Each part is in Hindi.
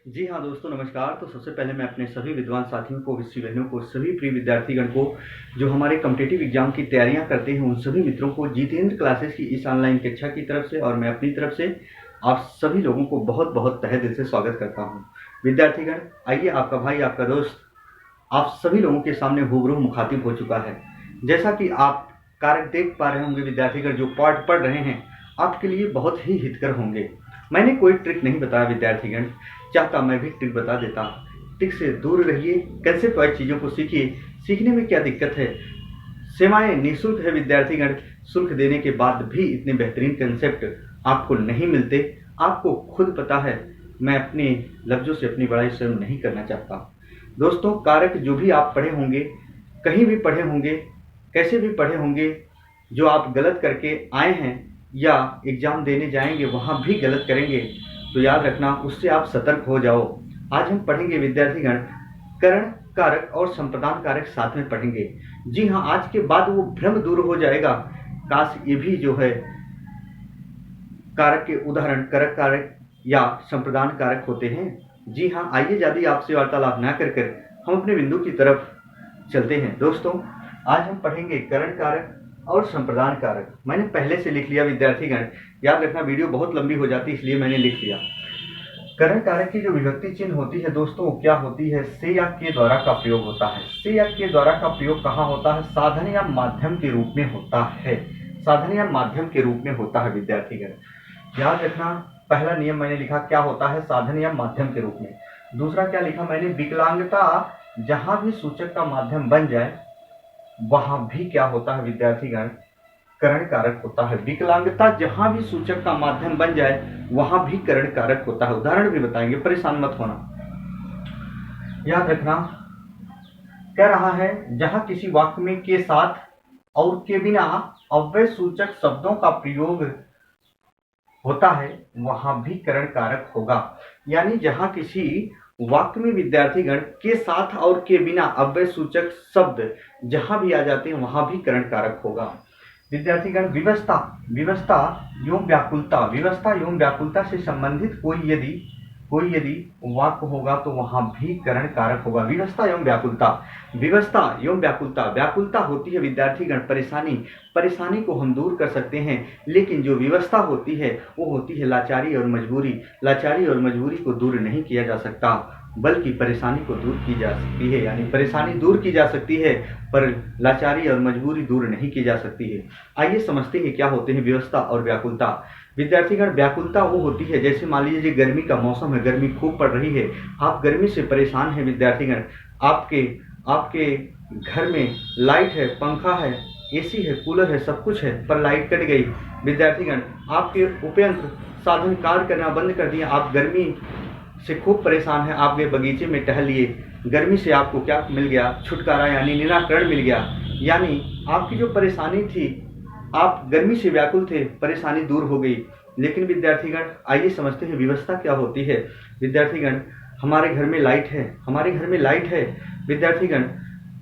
जी हाँ दोस्तों, नमस्कार। तो सबसे पहले मैं अपने सभी विद्वान साथियों को, विषय बहनों को, सभी प्रिय विद्यार्थीगण को जो हमारे कॉम्पिटिटिव एग्जाम की तैयारियां करते हैं, उन सभी मित्रों को जितेंद्र क्लासेस की इस ऑनलाइन कक्षा की तरफ से और मैं अपनी तरफ से आप सभी लोगों को बहुत बहुत तहे दिल से स्वागत करता हूँ। विद्यार्थीगण, आइए, आपका भाई, आपका दोस्त आप सभी लोगों के सामने रूबरू मुखातिब हो चुका है। जैसा कि आप कारक देख पा रहे होंगे विद्यार्थीगण, जो पाठ पढ़ रहे हैं आपके लिए बहुत ही हितकर होंगे। मैंने कोई ट्रिक नहीं बताया विद्यार्थीगण, चाहता मैं भी ट्रिक बता देता। ट्रिक से दूर रहिए, कंसेप्ट वाइज चीज़ों को सीखिए। सीखने में क्या दिक्कत है? सेवाएं निःशुल्क है विद्यार्थीगण। शुल्क देने के बाद भी इतने बेहतरीन कंसेप्ट आपको नहीं मिलते। आपको खुद पता है, मैं अपने लफ्ज़ों से अपनी बड़ाई स्वयं नहीं करना चाहता। दोस्तों, कारक जो भी आप पढ़े होंगे, कहीं भी पढ़े होंगे, कैसे भी पढ़े होंगे, जो आप गलत करके आए हैं या एग्ज़ाम देने जाएंगे वहाँ भी गलत करेंगे, तो याद रखना, उससे आप सतर्क हो जाओ। आज हम पढ़ेंगे विद्यार्थीगण, करण कारक और संप्रदान कारक साथ में पढ़ेंगे। जी हाँ, आज के बाद वो भ्रम दूर हो जाएगा। काश ये भी जो है कारक के उदाहरण करक कारक या संप्रदान कारक होते हैं। जी हाँ, आइए यदि आपसे वार्तालाप न कर हम अपने बिंदु की तरफ चलते हैं। दोस्तों, आज हम पढ़ेंगे करण कारक और संप्रदान कारक। मैंने पहले से लिख लिया विद्यार्थीगण, याद रखना वीडियो बहुत लंबी हो जाती है इसलिए मैंने लिख लिया। करण कारक की जो विभक्ति चिन्ह होती है दोस्तों, क्या होती है? से या के द्वारा का प्रयोग होता है। से या के द्वारा का प्रयोग कहाँ होता है? साधन या माध्यम के रूप में होता है। साधन या माध्यम के रूप में होता है विद्यार्थीगण, याद रखना। पहला नियम मैंने लिखा, क्या होता है? साधन या माध्यम के रूप में। दूसरा क्या लिखा मैंने? विकलांगता जहां भी सूचक का माध्यम बन जाए वहां भी क्या होता है विद्यार्थीगण? करण कारक होता है। विकलांगता जहां भी सूचक का माध्यम बन जाए वहां भी करण कारक होता है। उदाहरण भी बताएंगे, परेशान मत होना। याद रखना, कह रहा है जहां किसी वाक्य में के साथ और के बिना अव्यय सूचक शब्दों का प्रयोग होता है वहां भी करण कारक होगा। यानी जहां किसी वाक्य में विद्यार्थीगण के साथ और के बिना अव्यय सूचक शब्द जहां भी आ जाते हैं वहां भी करण कारक होगा। विद्यार्थीगण, विवशता, विवशता एवं व्याकुलता, विवशता एवं व्याकुलता से संबंधित कोई यदि वाक्य होगा तो वहां भी करण कारक होगा। विवशता एवं व्याकुलता, विवशता एवं व्याकुलता। व्याकुलता होती है विद्यार्थीगण परेशानी, परेशानी को हम दूर कर सकते हैं, लेकिन जो विवशता होती है वो होती है लाचारी और मजबूरी। लाचारी और मजबूरी को दूर नहीं किया जा सकता, बल्कि परेशानी को दूर की जा सकती है। यानी परेशानी दूर की जा सकती है पर लाचारी और मजबूरी दूर नहीं की जा सकती है। आइए समझते हैं क्या होते हैं विवशता और व्याकुलता। विद्यार्थीगण, व्याकुलता वो होती है, जैसे मान लीजिए गर्मी का मौसम है, गर्मी खूब पड़ रही है, आप गर्मी से परेशान हैं विद्यार्थीगण। आपके घर में लाइट है, पंखा है, एसी है, कूलर है, सब कुछ है, पर लाइट कट गई। विद्यार्थीगण, आपके उपयंत्र साधन कार्य करना बंद कर दिया, आप गर्मी से खूब परेशान है, आप गए बगीचे में टहल लिए, गर्मी से आपको क्या मिल गया? छुटकारा, यानी निराकरण मिल गया। यानी आपकी जो परेशानी थी, आप गर्मी से व्याकुल थे, परेशानी दूर हो गई। लेकिन विद्यार्थीगण, आइए समझते हैं विवशता क्या होती है। विद्यार्थीगण, हमारे घर में लाइट है, हमारे घर में लाइट है विद्यार्थीगण,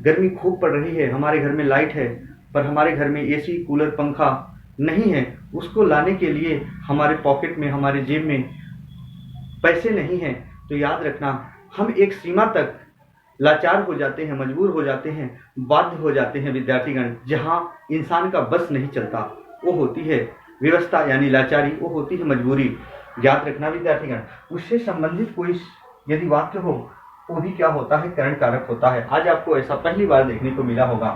गर्मी खूब पड़ रही है, हमारे घर में लाइट है, पर हमारे घर में एसी, कूलर, पंखा नहीं है। उसको लाने के लिए हमारे पॉकेट में, हमारे जेब में पैसे नहीं हैं। तो याद रखना, हम एक सीमा तक लाचार हो जाते हैं, मजबूर हो जाते हैं, बाध्य हो जाते हैं विद्यार्थीगण, जहां इंसान का बस नहीं चलता। वो होती है विवशता यानी लाचारी, वो होती है मजबूरी। याद रखना विद्यार्थीगण, उससे संबंधित कोई यदि वाक्य हो वो भी क्या होता है? करण कारक होता है। आज आपको ऐसा पहली बार देखने को मिला होगा।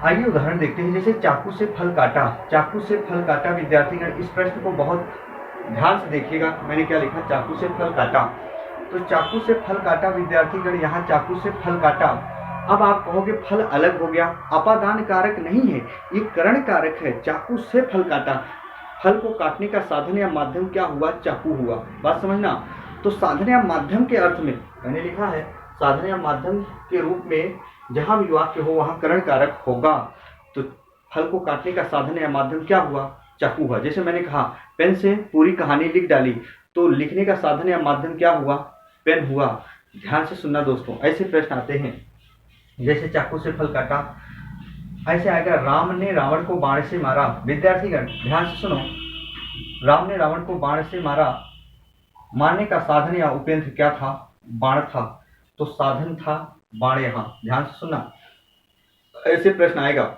आइए उदाहरण देखते हैं, जैसे चाकू से फल काटा। चाकू से फल काटा विद्यार्थीगण, इस प्रश्न को बहुत ध्यान से देखिएगा। मैंने क्या लिखा? चाकू से फल काटा। तो चाकू से फल काटा विद्यार्थीगण, यहाँ चाकू से फल काटा। अब आप कहोगे फल अलग हो गया, अपादान कारक नहीं है, ये करण कारक है। चाकू से फल काटा, फल को काटने का साधन या माध्यम क्या हुआ? चाकू हुआ। बात समझना। तो साधन या माध्यम के अर्थ में मैंने लिखा है, साधन या माध्यम के रूप में जहां भी वाक्य हो वहां करण कारक होगा। तो फल को काटने का साधन या माध्यम क्या हुआ? चाकू हुआ। जैसे मैंने कहा पेन से पूरी कहानी लिख डाली, तो लिखने का साधन या माध्यम क्या हुआ? पेन हुआ। ध्यान से सुनना दोस्तों, ऐसे प्रश्न आते हैं, जैसे चाकू से फल काटा, ऐसे आएगा राम ने रावण को बाण से मारा। विद्यार्थीगण ध्यान से सुनो, राम ने रावण को बाण से मारा, मारने का साधन या उपेंद्र क्या था? बाण था। तो साधन था बाण। यहाँ ध्यान से सुनना, ऐसे प्रश्न आएगा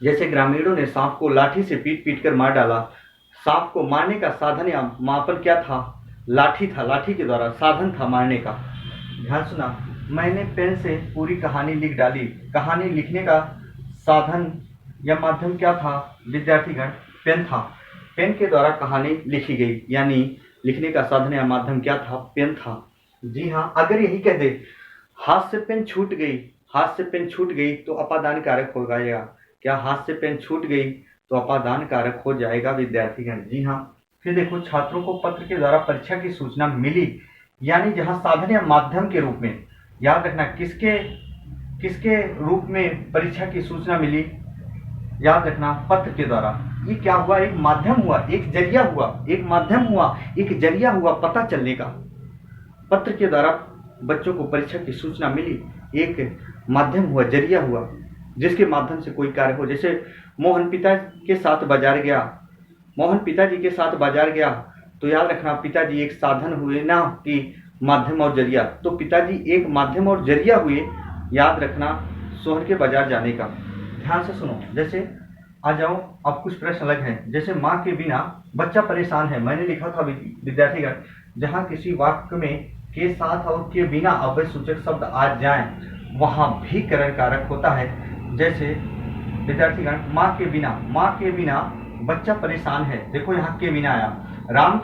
जैसे ग्रामीणों ने सांप को लाठी से पीट पीट कर मार डाला। सांप को मारने का साधन या मापन क्या था? लाठी था। लाठी के द्वारा साधन था मारने का। ध्यान सुना, मैंने पेन से पूरी कहानी लिख डाली। कहानी लिखने का साधन या माध्यम क्या था विद्यार्थीगण? पेन था। पेन के द्वारा कहानी लिखी गई, यानी लिखने का साधन या माध्यम क्या था? पेन था। जी हाँ, अगर यही कह दे हाथ से पेन छूट गई, हाथ से पेन छूट गई तो अपादान कारक हो जाएगा। क्या हाथ से पेन छूट गई तो अपादान कारक हो जाएगा विद्यार्थीगण? जी हाँ। फिर देखो, छात्रों को पत्र के द्वारा परीक्षा की सूचना मिली, यानी जहां साधन या माध्यम के रूप में, याद रखना किसके रूप में परीक्षा की सूचना मिली? याद रखना, पत्र के द्वारा। ये क्या हुआ? एक माध्यम हुआ, एक जरिया हुआ, एक माध्यम हुआ, एक जरिया हुआ पता चलने का। पत्र के द्वारा बच्चों को परीक्षा की सूचना मिली, एक माध्यम हुआ, जरिया हुआ, जिसके माध्यम से कोई कार्य हो। जैसे मोहन पिताजी के साथ बाजार गया, मोहन पिताजी के साथ बाजार गया, तो याद रखना पिताजी एक साधन हुए ना कि माध्यम और जरिया। तो पिताजी एक माध्यम और जरिया हुए, याद रखना, सोहन के बाजार जाने का। ध्यान से सुनो, जैसे आ जाओ, अब कुछ प्रश्न अलग हैं। जैसे माँ के बिना बच्चा परेशान है, मैंने लिखा था विद्यार्थीगण, जहाँ किसी वाक्य में के साथ और के बिना अव्यय सूचक शब्द आ जाएं, वहां भी करण कारक होता है। जैसे विद्यार्थीगण, माँ के बिना बच्चा परेशान है। देखो यहाँ के बिना आया। राम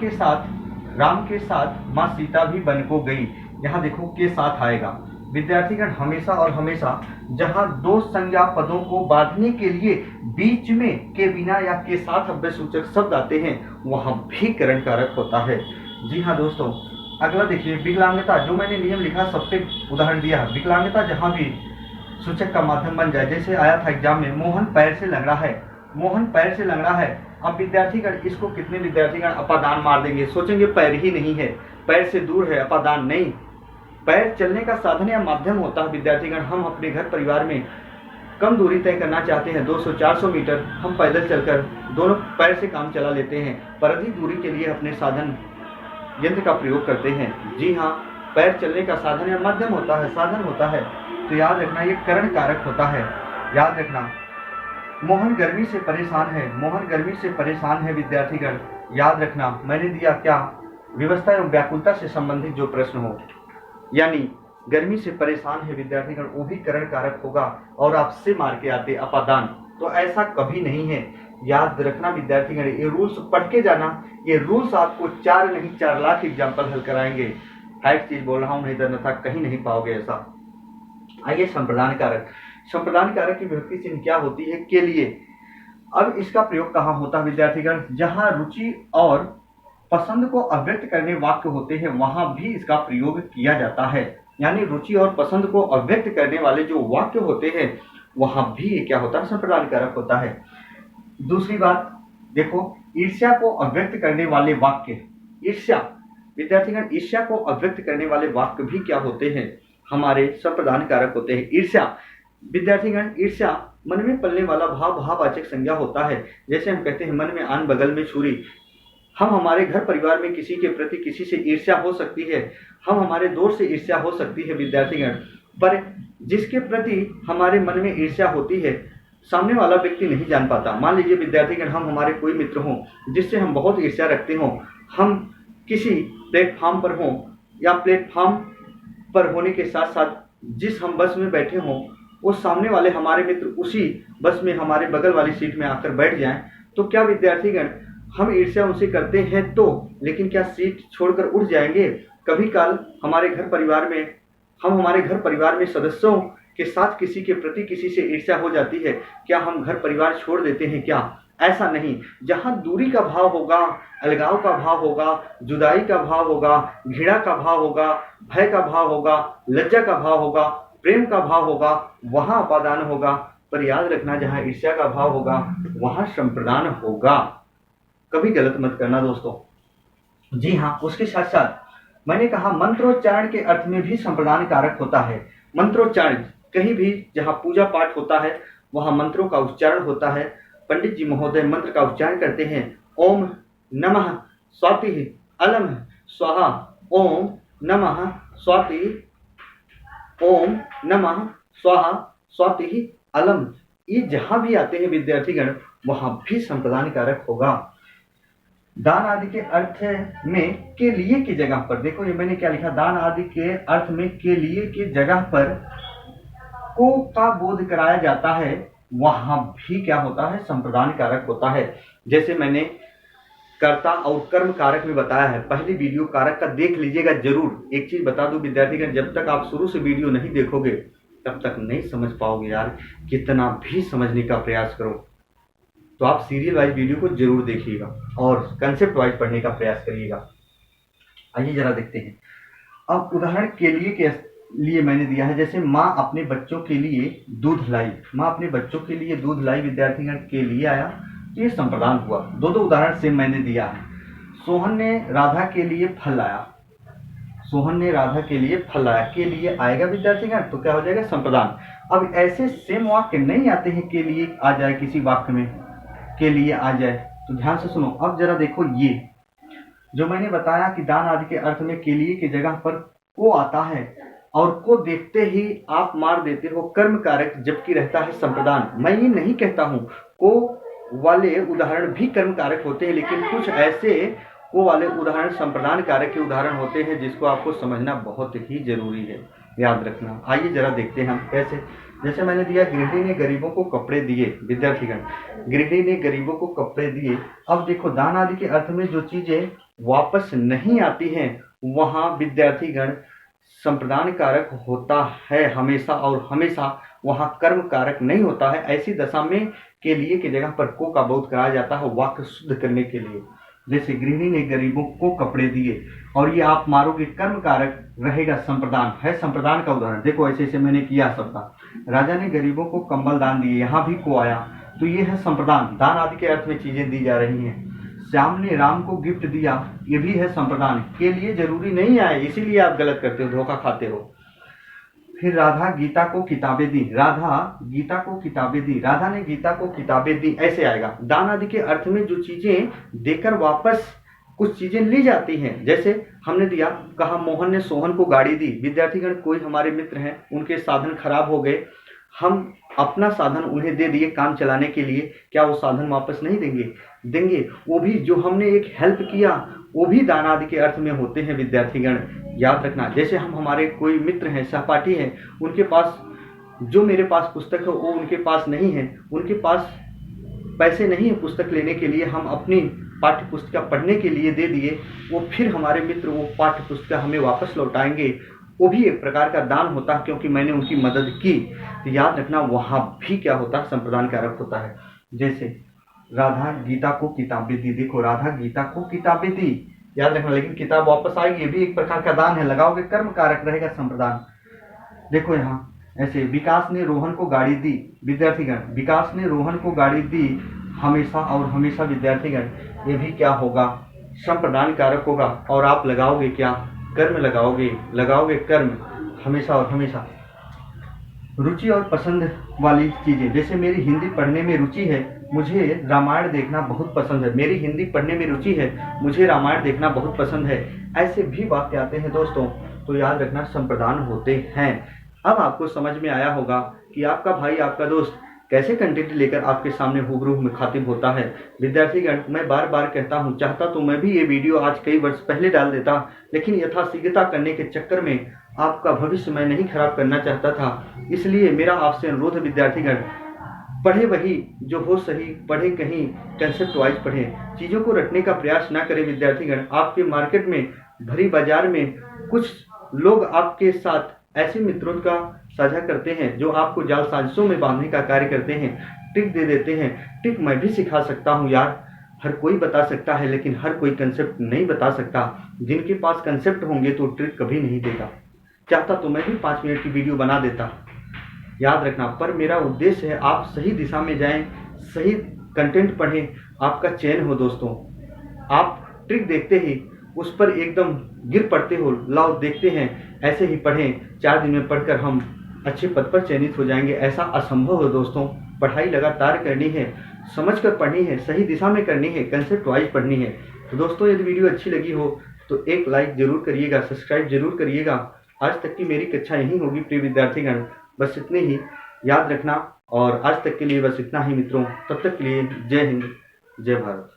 के साथ माँ सीता भी वन को गई, यहाँ देखो के साथ आएगा। विद्यार्थीगण, हमेशा और हमेशा जहां दो संज्ञा पदों को बांधने के लिए बीच में के बिना या के साथ अव्यय सूचक शब्द आते हैं, वहां भी करण कारक होता है। जी हाँ दोस्तों, अगला देखिए, विकलांगता। जो मैंने नियम लिखा सब पे उदाहरण दिया है। विकलांगता जहां भी सूचक का माध्यम बन जाए, जैसे आया था एग्जाम में, मोहन पैर से लंगड़ा है, मोहन पैर से लंगड़ा है। अब विद्यार्थीगण, इसको कितने विद्यार्थीगण अपादान मार देंगे? सोचेंगे पैर ही नहीं है, पैर से दूर है, अपादान नहीं। पैर चलने का साधन या माध्यम होता है विद्यार्थीगण। हम अपने घर परिवार में कम दूरी तय करना चाहते हैं, 200-400 मीटर, हम पैदल चलकर दोनों पैर से काम चला लेते हैं, पर अधिक दूरी के लिए अपने साधन यंत्र का प्रयोग करते हैं। जी हाँ, पैर चलने का साधन या माध्यम होता है, साधन होता है। तो याद रखना, ये करण कारक होता है। याद रखना, मोहन गर्मी से परेशान है, मोहन गर्मी से परेशान है विद्यार्थीगण। याद रखना, मैंने दिया क्या? व्यवस्था एवं व्याकुलता से संबंधित जो प्रश्न हो, यानी गर्मी से परेशान है विद्यार्थीगण, वो भी करण कारक होगा और आपसे मार के आते अपादान। तो ऐसा कभी नहीं है। याद रखना विद्यार्थीगण, ये रूल्स पढ़ के जाना। ये रूल्स आपको 4 नहीं 4 लाख एग्जाम्पल हल कराएंगे। फैक्ट चीज बोल रहा हूं, नहीं तो अन्यथा कहीं नहीं पाओगे ऐसा। आइए, संप्रदान कारक। संप्रदान कारक की विभक्ति चिन्ह क्या होती है? के लिए। अब इसका प्रयोग कहाँ होता है विद्यार्थीगण? जहां रुचि और पसंद को अव्यक्त करने वाक्य होते हैं, वहां भी इसका प्रयोग किया जाता है। यानी रुचि और पसंद को अव्यक्त करने वाले जो वाक्य होते हैं, वहां भी ये क्या होता है? संप्रदान कारक होता है। दूसरी बात देखो, ईर्ष्या को अव्यक्त करने वाले वाक्य, ईर्ष्या विद्यार्थीगण, ईर्ष्या को अव्यक्त करने वाले वाक्य भी क्या होते हैं? हमारे संप्रदान कारक होते हैं। ईर्ष्या विद्यार्थीगण, ईर्ष्या मन में पलने वाला भाववाचक संज्ञा होता है। जैसे हम कहते हैं मन में आन बगल में छुरी। हम हमारे घर परिवार में किसी के प्रति किसी से ईर्ष्या हो सकती है, हम हमारे दोस्त से ईर्ष्या हो सकती है विद्यार्थीगण, पर जिसके प्रति हमारे मन में ईर्ष्या होती है, सामने वाला व्यक्ति नहीं जान पाता। मान लीजिए विद्यार्थीगण, हम हमारे कोई मित्र हों जिससे हम बहुत ईर्ष्या रखते हों, हम किसी प्लेटफॉर्म पर हों या प्लेटफॉर्म पर होने के साथ साथ जिस हम बस में बैठे हों, वो सामने वाले हमारे मित्र उसी बस में हमारे बगल वाली सीट में आकर बैठ जाएं, तो क्या विद्यार्थीगण हम ईर्ष्या उनसे करते हैं तो, लेकिन क्या सीट छोड़कर उठ जाएंगे? कभी काल हमारे घर परिवार में सदस्यों के साथ किसी के प्रति किसी से ईर्ष्या हो जाती है, क्या हम घर परिवार छोड़ देते हैं क्या? ऐसा नहीं। जहां दूरी का भाव होगा, अलगाव का भाव होगा, जुदाई का भाव होगा, घृणा का भाव होगा, भय का भाव होगा, लज्जा का भाव होगा, प्रेम का भाव होगा, वहां अपादान होगा। पर याद रखना, जहां ईर्ष्या का भाव होगा वहां संप्रदान होगा। कभी गलत मत करना दोस्तों। जी हाँ, उसके साथ साथ मैंने कहा मंत्रोच्चारण के अर्थ में भी संप्रदान कारक होता है। मंत्रोच्चारण, कहीं भी जहाँ पूजा पाठ होता है वहाँ मंत्रों का उच्चारण होता है। पंडित जी महोदय मंत्र का उच्चारण करते हैं, ओम नमः स्वाति अलम स्वाहा, ओम नमः स्वाति, ओम नमः स्वाहा स्वाति अलम। ये जहां भी आते हैं विद्यार्थीगण वहां भी संप्रदान कारक होगा। दान आदि के अर्थ में के लिए की जगह पर, देखो ये मैंने क्या लिखा, दान आदि के अर्थ में के लिए की जगह पर को का बोध कराया जाता है, वहां भी क्या होता है, संप्रदान कारक होता है। जैसे मैंने कर्ता और कर्म कारक में बताया है, पहली वीडियो कारक का देख लीजिएगा जरूर। एक चीज बता दूं विद्यार्थीगण, जब तक आप शुरू से वीडियो नहीं देखोगे तब तक नहीं समझ पाओगे यार, कितना भी समझने का प्रयास करो। तो आप सीरियल वाइज वीडियो को जरूर देखिएगा और कंसेप्ट वाइज पढ़ने का प्रयास करिएगा। आइए जरा देखते हैं। अब उदाहरण के लिए मैंने दिया है, जैसे माँ अपने बच्चों के लिए दूध लाई, माँ अपने बच्चों के लिए दूध लाई, विद्यार्थीगण के लिए आया, ये संप्रदान हुआ। दो उदाहरण से मैंने दिया है। सोहन ने राधा के लिए फल लाया, सोहन ने राधा के लिए फल लाया, के लिए आएगा विद्यार्थीगण, तो क्या हो जाएगा, संप्रदान। अब ऐसे सेम वाक्य नहीं आते हैं के लिए आ जाए किसी वाक्य में, के लिए आ जाए, तो ध्यान से सुनो। अब जरा देखो, ये जो मैंने बताया कि दान आदि के अर्थ में के लिए की जगह पर को आता है और को देखते ही आप मार देते हो कर्म कारक, जबकि रहता है संप्रदान। मैं ये नहीं कहता हूं को वाले उदाहरण भी कर्म कारक होते हैं, लेकिन कुछ ऐसे को वाले उदाहरण संप्रदान कारक के उदाहरण होते हैं जिसको आपको समझना बहुत ही जरूरी है, याद रखना। आइए जरा देखते हैं हम कैसे। जैसे मैंने दिया, गृहिणी ने गरीबों को कपड़े दिए, विद्यार्थीगण गृहिणी ने गरीबों को कपड़े दिए। अब देखो, दान आदि के अर्थ में जो चीजें वापस नहीं आती हैं वहां विद्यार्थीगण संप्रदान कारक होता है हमेशा, और हमेशा वहां कर्म कारक नहीं होता है। ऐसी दशा में के लिए की जगह पर को का बोध कराया जाता है वाक्य शुद्ध करने के लिए। जैसे गृहिणी ने गरीबों को कपड़े दिए, और ये आप मारोगे कर्म कारक रहेगा, संप्रदान है, संप्रदान का उदाहरण। देखो ऐसे ऐसे मैंने किया सबका। राजा ने गरीबों को कंबल दान दिए, यहाँ भी को आया, तो ये है संप्रदान। दान आदि के अर्थ में चीजें दी जा रही हैं। श्याम ने राम को गिफ्ट दिया, ये भी है संप्रदान। के लिए जरूरी नहीं आए, इसीलिए आप गलत करते हो, धोखा खाते हो। फिर राधा गीता को किताबें दी, राधा गीता को किताबें दी, राधा ने गीता को किताबें दी, ऐसे आएगा। दान आदि के अर्थ में जो चीजें देकर वापस कुछ चीजें ली जाती हैं, जैसे हमने दिया, कहा मोहन ने सोहन को गाड़ी दी। विद्यार्थीगण कोई हमारे मित्र हैं, उनके साधन खराब हो गए, हम अपना साधन उन्हें दे दिए काम चलाने के लिए, क्या वो साधन वापस नहीं देंगे? देंगे। वो भी जो हमने एक हेल्प किया वो भी दान आदि के अर्थ में होते हैं विद्यार्थीगण, याद रखना। जैसे हम हमारे कोई मित्र हैं, सहपाठी हैं, उनके पास जो मेरे पास पुस्तक है वो उनके पास नहीं है, उनके पास पैसे नहीं है पुस्तक लेने के लिए, हम अपनी पाठ्य पुस्तिका पढ़ने के लिए दे दिए, वो फिर हमारे मित्र वो पाठ्य पुस्तिका हमें वापस लौटाएंगे, वो भी एक प्रकार का दान होता है क्योंकि मैंने उनकी मदद की। तो याद रखना वहां भी क्या होता है, संप्रदान कारक होता है। जैसे राधा गीता को किताबें दी, देखो राधा गीता को किताबें दी, याद रखना, लेकिन किताब वापस आएगी, ये भी एक प्रकार का दान है, लगाओगे कर्म कारक रहेगा संप्रदान। देखो यहाँ ऐसे, विकास ने रोहन को गाड़ी दी, विद्यार्थीगण विकास ने रोहन को गाड़ी दी, हमेशा और हमेशा विद्यार्थीगण ये भी क्या होगा, संप्रदान कारक होगा। और आप लगाओगे क्या, कर्म लगाओगे, लगाओगे कर्म, हमेशा और हमेशा। रुचि और पसंद वाली चीजें, जैसे मेरी हिंदी पढ़ने में रुचि है, मुझे रामायण देखना बहुत पसंद है, मेरी हिंदी पढ़ने में रुचि है, मुझे रामायण देखना बहुत पसंद है, ऐसे भी वाक्य आते हैं दोस्तों। तो याद रखना संप्रदान होते हैं। अब आपको समझ में आया होगा कि आपका भाई, आपका दोस्त कैसे कंटेंट लेकर आपके सामने हुबरू मुखातिब होता है। विद्यार्थीगण मैं बार बार कहता हूँ, चाहता तो मैं भी ये वीडियो आज कई वर्ष पहले डाल देता, लेकिन यथाशीघ्रता करने के चक्कर में आपका भविष्य मैं नहीं खराब करना चाहता था। इसलिए मेरा आपसे अनुरोध है विद्यार्थीगण, पढ़े वही जो हो सही, पढ़े कहीं कंसेप्ट वाइज पढ़े, चीज़ों को रटने का प्रयास ना करें विद्यार्थीगण। आपके मार्केट में भरी बाजार में कुछ लोग आपके साथ ऐसे मित्रों का साझा करते हैं जो आपको जाल साजिशों में बांधने का कार्य करते हैं, ट्रिक दे देते हैं। ट्रिक मैं भी सिखा सकता हूँ यार, हर कोई बता सकता है, लेकिन हर कोई कंसेप्ट नहीं बता सकता। जिनके पास कंसेप्ट होंगे तो ट्रिक कभी नहीं देगा। चाहता तो मैं भी 5 मिनट की वीडियो बना देता, याद रखना। पर मेरा उद्देश्य है आप सही दिशा में जाएं, सही कंटेंट पढ़ें, आपका चयन हो दोस्तों। आप ट्रिक देखते ही उस पर एकदम गिर पड़ते हो, लाओ देखते हैं, ऐसे ही पढ़ें, 4 दिन में पढ़कर हम अच्छे पद पर चयनित हो जाएंगे, ऐसा असंभव है दोस्तों। पढ़ाई लगातार करनी है, समझ कर पढ़नी है, सही दिशा में करनी है, कंसेप्ट वाइज पढ़नी है। तो दोस्तों यदि वीडियो अच्छी लगी हो तो एक लाइक जरूर करिएगा, सब्सक्राइब जरूर करिएगा। आज तक की मेरी कक्षा यही होगी प्रिय विद्यार्थीगण, बस इतने ही याद रखना। और आज तक के लिए बस इतना ही मित्रों, तब तक के लिए जय हिंद, जय भारत।